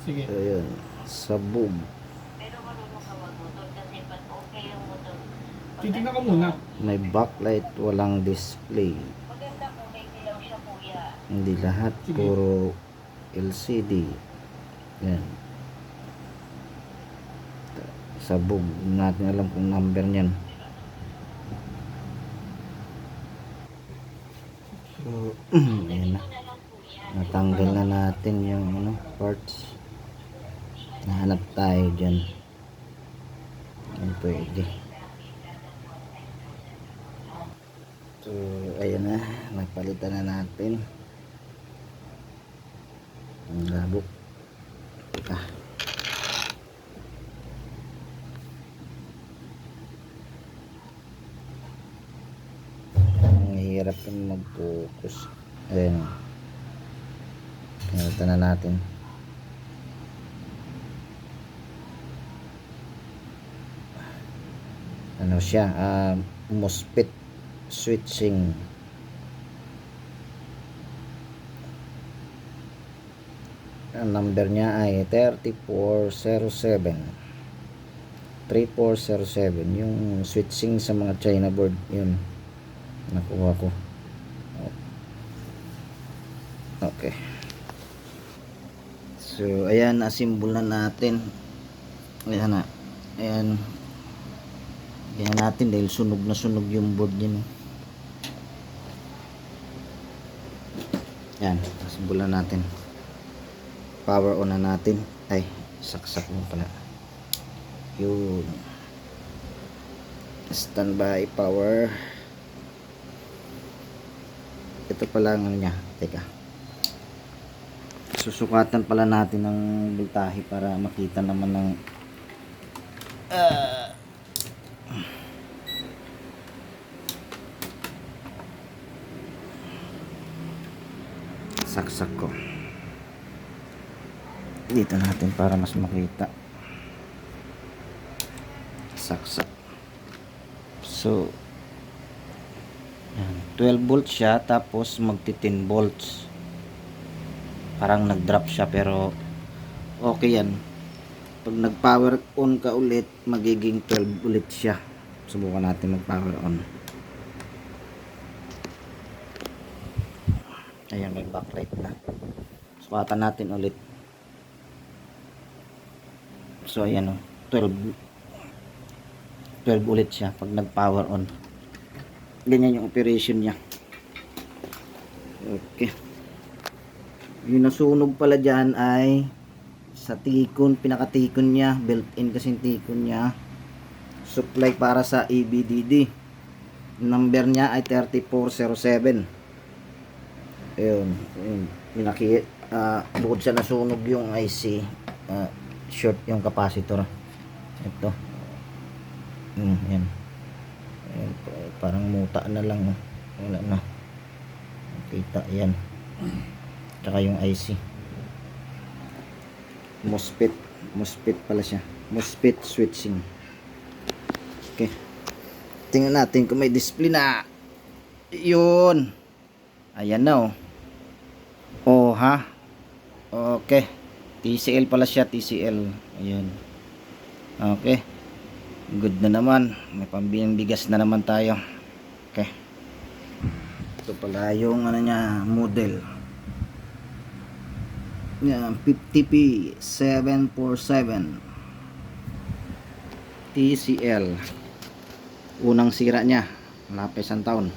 Sige. Ayun, sabog. Titignan ko muna. May backlight, walang display. Hindi lahat, Sige. puro LCD. Yan. Sabog. Hindi natin alam kung number niyan. So, ayan na. Natanggal na natin yung parts. Nahanap tayo dyan. Yan pwede. So, ayan na. Napalitan na natin. Ang labo. Ang hirap yung mag-focus. Ayan. Palitan na natin. Ano siya? MOSFET switching. Ang number niya ay 3407. 3407 yung switching sa mga China board. Yun nakuha ko. Okay, so ayan, assemble na natin. Ayan na. Ayan, ayan natin dahil sunog na sunog yung board niya. Yan, assemble na natin. Power on na natin. Ay, saksak mo pala. Yun, standby power. Ito pala ang ano niya. Teka, susukatan pala natin ng voltahe para makita naman ng saksak ko dito natin para mas makita. Saksak. So yan, 12 volts siya, tapos magti 10 volts. Parang nag-drop siya pero okay yan. Pag nag-power on ka ulit, magiging 12 ulit siya. Subukan natin mag-power on. Ayan, may backlight na. Sukatan natin ulit. So ayan, 12 ulit siya pag nag-power on. Ganyan yung operation niya. Okay. Yung nasunog pala dyan ay sa tikon, pinakatikon niya, built-in kasi yung tikon niya. Supply para sa EBDD. Number niya ay 3407. Ayun, bukod sa nasunog yung IC, short yung capacitor. Ito. Yan. Ayan, parang muta na lang. Wala na. Kita yan. Tsaka yung IC. MOSFET pala siya. MOSFET switching. Okay. Tingnan natin kung may display na. Yun. Ayan na oh. Oh ha. Okay. TCL pala siya. TCL. Ayan. Okay. Good na naman. May pambiling bigas na naman tayo. Okay. Ito pala yung ano niya, model. Yan, 50P 747 TCL. Unang sira niya, wala pa isang taon.